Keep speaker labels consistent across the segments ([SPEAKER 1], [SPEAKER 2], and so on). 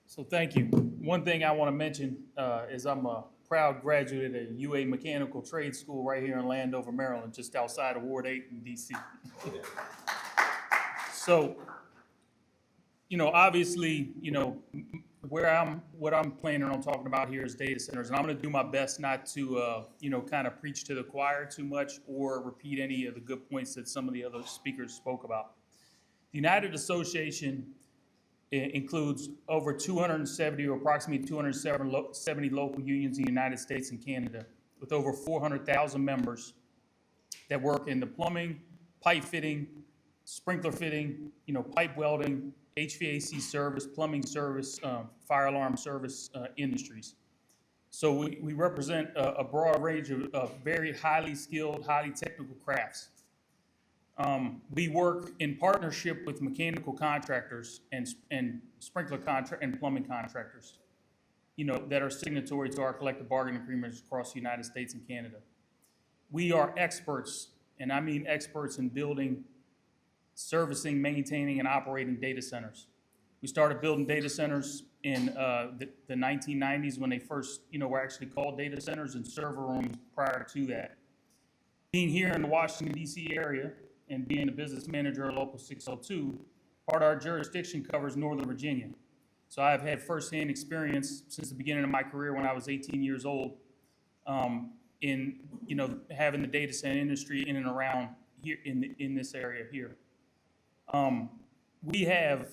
[SPEAKER 1] So thank you. One thing I want to mention is I'm a proud graduate at UA Mechanical Trade School right here in Landover, Maryland, just outside of Ward 8 in DC. So, obviously, what I'm planning on talking about here is data centers, and I'm going to do my best not to, kind of preach to the choir too much or repeat any of the good points that some of the other speakers spoke about. The United Association includes over 270 or approximately 270 local unions in the United States and Canada, with over 400,000 members that work in the plumbing, pipe fitting, sprinkler fitting, pipe welding, HVAC service, plumbing service, fire alarm service industries. So we represent a broad range of very highly skilled, highly technical crafts. We work in partnership with mechanical contractors and sprinkler and plumbing contractors, that are signatory to our collective bargaining agreements across the United States and Canada. We are experts, and I mean experts in building, servicing, maintaining, and operating data centers. We started building data centers in the 1990s when they first, were actually called data centers and server rooms prior to that. Being here in the Washington, D.C. area and being a business manager at Local 602, part of our jurisdiction covers Northern Virginia. So I've had firsthand experience since the beginning of my career when I was 18 years old in, having the data center industry in and around here in this area here. We have,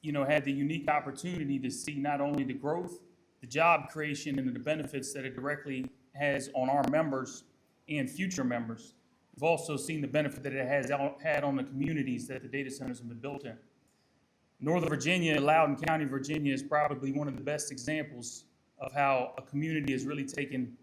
[SPEAKER 1] had the unique opportunity to see not only the growth, the job creation, and the benefits that it directly has on our members and future members. We've also seen the benefit that it has had on the communities that the data centers have been built in. Northern Virginia, Loudoun County, Virginia, is probably one of the best examples of how a community has really taken,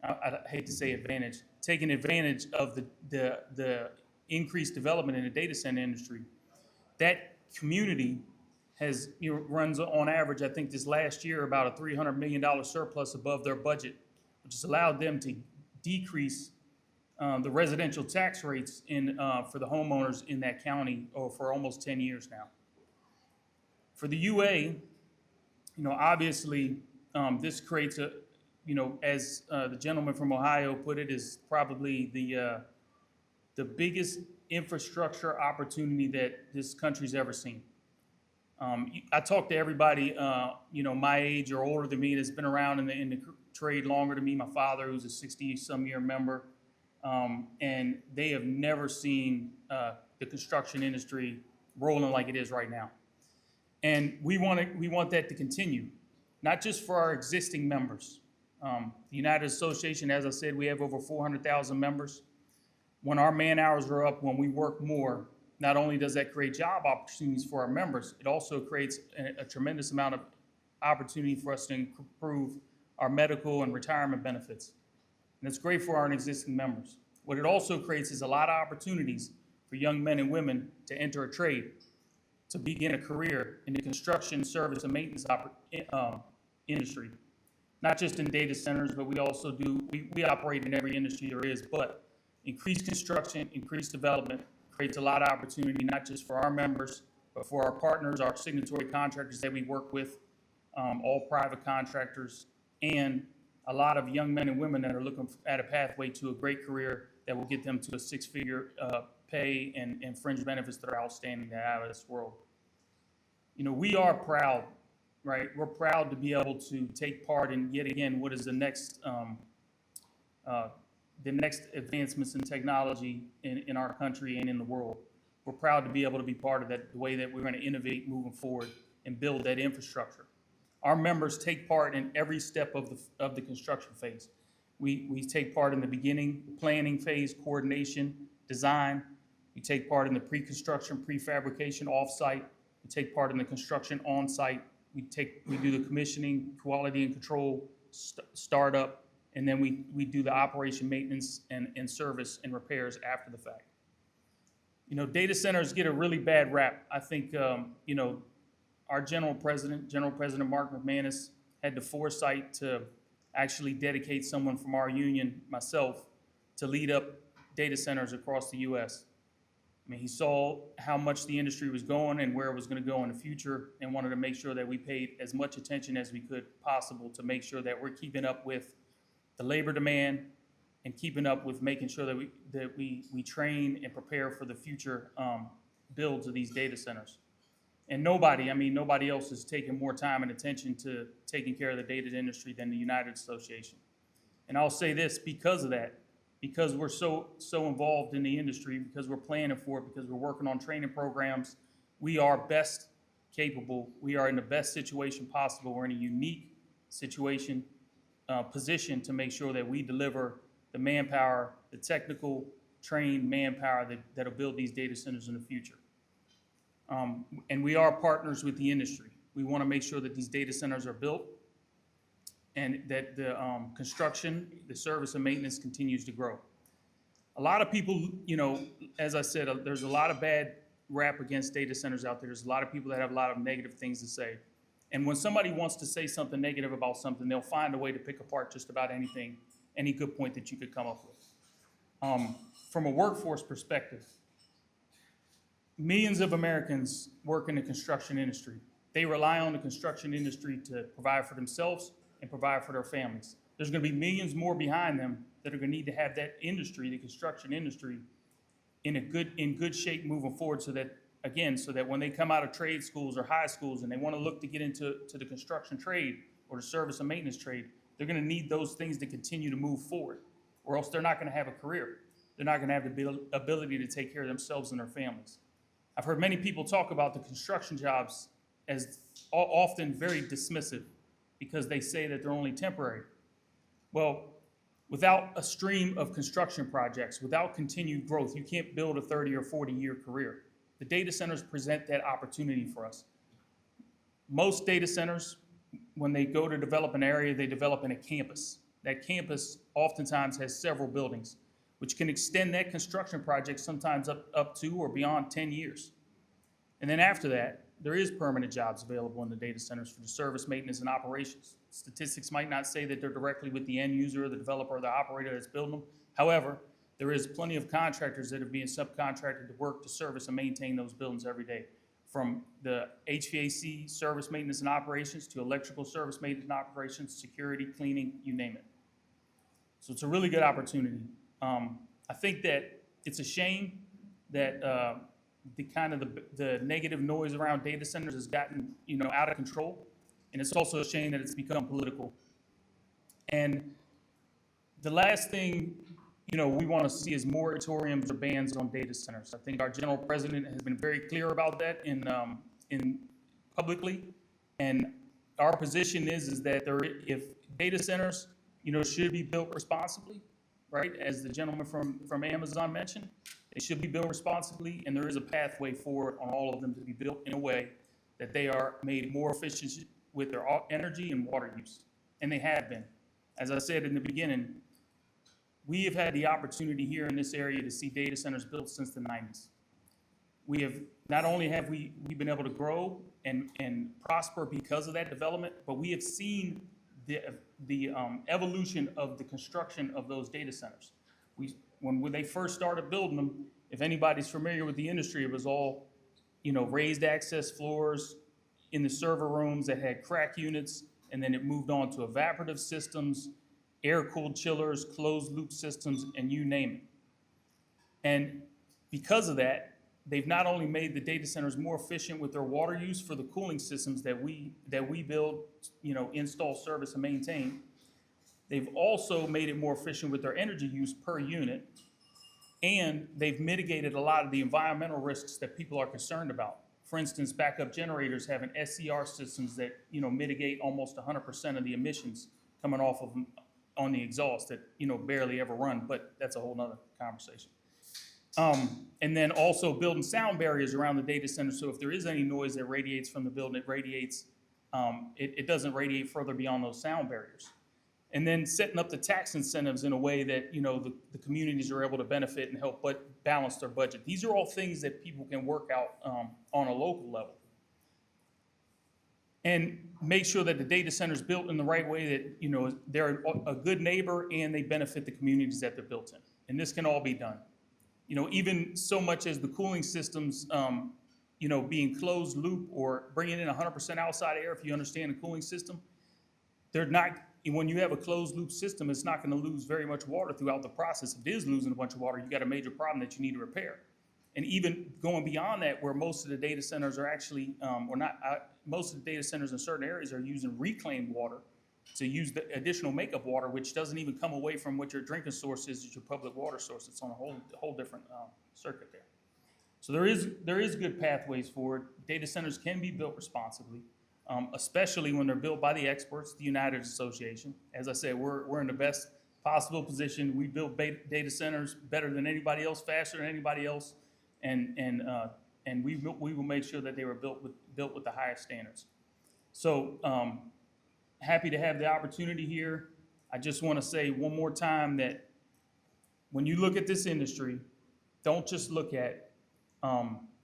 [SPEAKER 1] I hate to say advantage, taken advantage of the increased development in the data center industry. That community has runs on average, I think this last year, about a $300 million surplus above their budget, which has allowed them to decrease the residential tax rates for the homeowners in that county for almost 10 years now. For the UA, obviously this creates a, as the gentleman from Ohio put it, is probably the biggest infrastructure opportunity that this country's ever seen. I talk to everybody, my age or older than me that's been around in the trade longer than me. My father, who's a 60-some-year member, and they have never seen the construction industry rolling like it is right now. And we want that to continue, not just for our existing members. The United Association, as I said, we have over 400,000 members. When our man hours are up, when we work more, not only does that create job opportunities for our members, it also creates a tremendous amount of opportunity for us to improve our medical and retirement benefits. And it's great for our existing members. What it also creates is a lot of opportunities for young men and women to enter a trade, to begin a career in the construction, service, and maintenance industry. Not just in data centers, but we also we operate in every industry there is, but increased construction, increased development creates a lot of opportunity, not just for our members, but for our partners, our signatory contractors that we work with, all private contractors, and a lot of young men and women that are looking at a pathway to a great career that will get them to a six-figure pay and fringe benefits that are outstanding out of this world. We are proud, right? We're proud to be able to take part in, yet again, what is the next advancements in technology in our country and in the world. We're proud to be able to be part of that, the way that we're going to innovate moving forward and build that infrastructure. Our members take part in every step of the construction phase. We take part in the beginning, planning phase, coordination, design. We take part in the pre-construction, prefabrication, off-site. We take part in the construction on-site. We do the commissioning, quality and control, startup, and then we do the operation, maintenance, and service and repairs after the fact. Data centers get a really bad rap. I think, our General President Mark McManus, had the foresight to actually dedicate someone from our union, myself, to lead up data centers across the U.S. I mean, he saw how much the industry was going and where it was going to go in the future, and wanted to make sure that we paid as much attention as we could possible to make sure that we're keeping up with the labor demand and keeping up with making sure that we train and prepare for the future builds of these data centers. And nobody else is taking more time and attention to taking care of the data industry than the United Association. And I'll say this because of that, because we're so involved in the industry, because we're planning for it, because we're working on training programs, we are best capable. We are in the best situation possible. We're in a unique situation, position to make sure that we deliver the manpower, the technical trained manpower that'll build these data centers in the future. And we are partners with the industry. We want to make sure that these data centers are built and that the construction, the service and maintenance continues to grow. A lot of people, as I said, there's a lot of bad rap against data centers out there. There's a lot of people that have a lot of negative things to say. And when somebody wants to say something negative about something, they'll find a way to pick apart just about anything, any good point that you could come up with. From a workforce perspective, millions of Americans work in the construction industry. They rely on the construction industry to provide for themselves and provide for their families. There's going to be millions more behind them that are going to need to have that industry, the construction industry, in good shape moving forward, so that when they come out of trade schools or high schools and they want to look to get into the construction trade or the service and maintenance trade, they're going to need those things to continue to move forward, or else they're not going to have a career. They're not going to have the ability to take care of themselves and their families. I've heard many people talk about the construction jobs as often very dismissive because they say that they're only temporary. Well, without a stream of construction projects, without continued growth, you can't build a 30 or 40-year career. The data centers present that opportunity for us. Most data centers, when they go to develop an area, they develop in a campus. That campus oftentimes has several buildings, which can extend that construction project sometimes up to or beyond 10 years. And then after that, there is permanent jobs available in the data centers for the service, maintenance, and operations. Statistics might not say that they're directly with the end user or the developer or the operator that's building them. However, there is plenty of contractors that are being subcontracted to work to service and maintain those buildings every day, from the HVAC service, maintenance, and operations to electrical service, maintenance, and operations, security, cleaning, you name it. So it's a really good opportunity. I think that it's a shame that the negative noise around data centers has gotten out of control, and it's also a shame that it's become political. And the last thing we want to see is moratoriums or bans on data centers. I think our general president has been very clear about that in publicly, and our position is that if data centers should be built responsibly, right? As the gentleman from Amazon mentioned, they should be built responsibly, and there is a pathway forward on all of them to be built in a way that they are made more efficient with their energy and water use. And they have been. As I said in the beginning, we have had the opportunity here in this area to see data centers built since the 90s. We have not only have we been able to grow and prosper because of that development, but we have seen the evolution of the construction of those data centers. When they first started building them, if anybody's familiar with the industry, it was all raised access floors in the server rooms that had crack units, and then it moved on to evaporative systems, air-cooled chillers, closed-loop systems, and you name it. And because of that, they've not only made the data centers more efficient with their water use for the cooling systems that we build, install, service, and maintain. They've also made it more efficient with their energy use per unit, and they've mitigated a lot of the environmental risks that people are concerned about. For instance, backup generators having SCR systems that mitigate almost 100% of the emissions coming off of them on the exhaust that barely ever run, but that's a whole nother conversation. And then also building sound barriers around the data center, so if there is any noise that radiates from the building, it doesn't radiate further beyond those sound barriers. And then setting up the tax incentives in a way that the communities are able to benefit and help balance their budget. These are all things that people can work out on a local level. And make sure that the data center is built in the right way, that they're a good neighbor and they benefit the communities that they're built in. And this can all be done. You know, even so much as the cooling systems, you know, being closed loop or bringing in 100% outside air, if you understand the cooling system, they're not, when you have a closed loop system, it's not gonna lose very much water throughout the process. If it is losing a bunch of water, you got a major problem that you need to repair. And even going beyond that, where most of the data centers are actually, or not, most of the data centers in certain areas are using reclaimed water to use the additional makeup water, which doesn't even come away from what your drinking source is your public water source. It's on a whole different circuit there. So there is good pathways forward. Data centers can be built responsibly, especially when they're built by the experts, the United Association. As I said, we're in the best possible position. We build data centers better than anybody else, faster than anybody else, and we will make sure that they were built with the highest standards. So happy to have the opportunity here. I just want to say one more time that when you look at this industry, don't just look at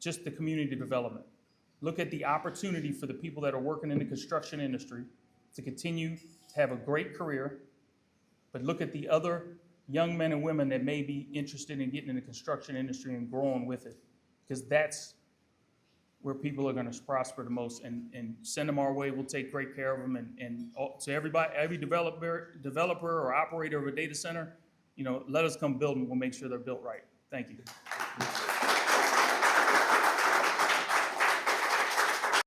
[SPEAKER 1] just the community development. Look at the opportunity for the people that are working in the construction industry to continue to have a great career, but look at the other young men and women that may be interested in getting in the construction industry and growing with it, because that's where people are going to prosper the most, and send them our way. We'll take great care of them. And to everybody, every developer or operator of a data center, you know, let us come build them. We'll make sure they're built right. Thank you.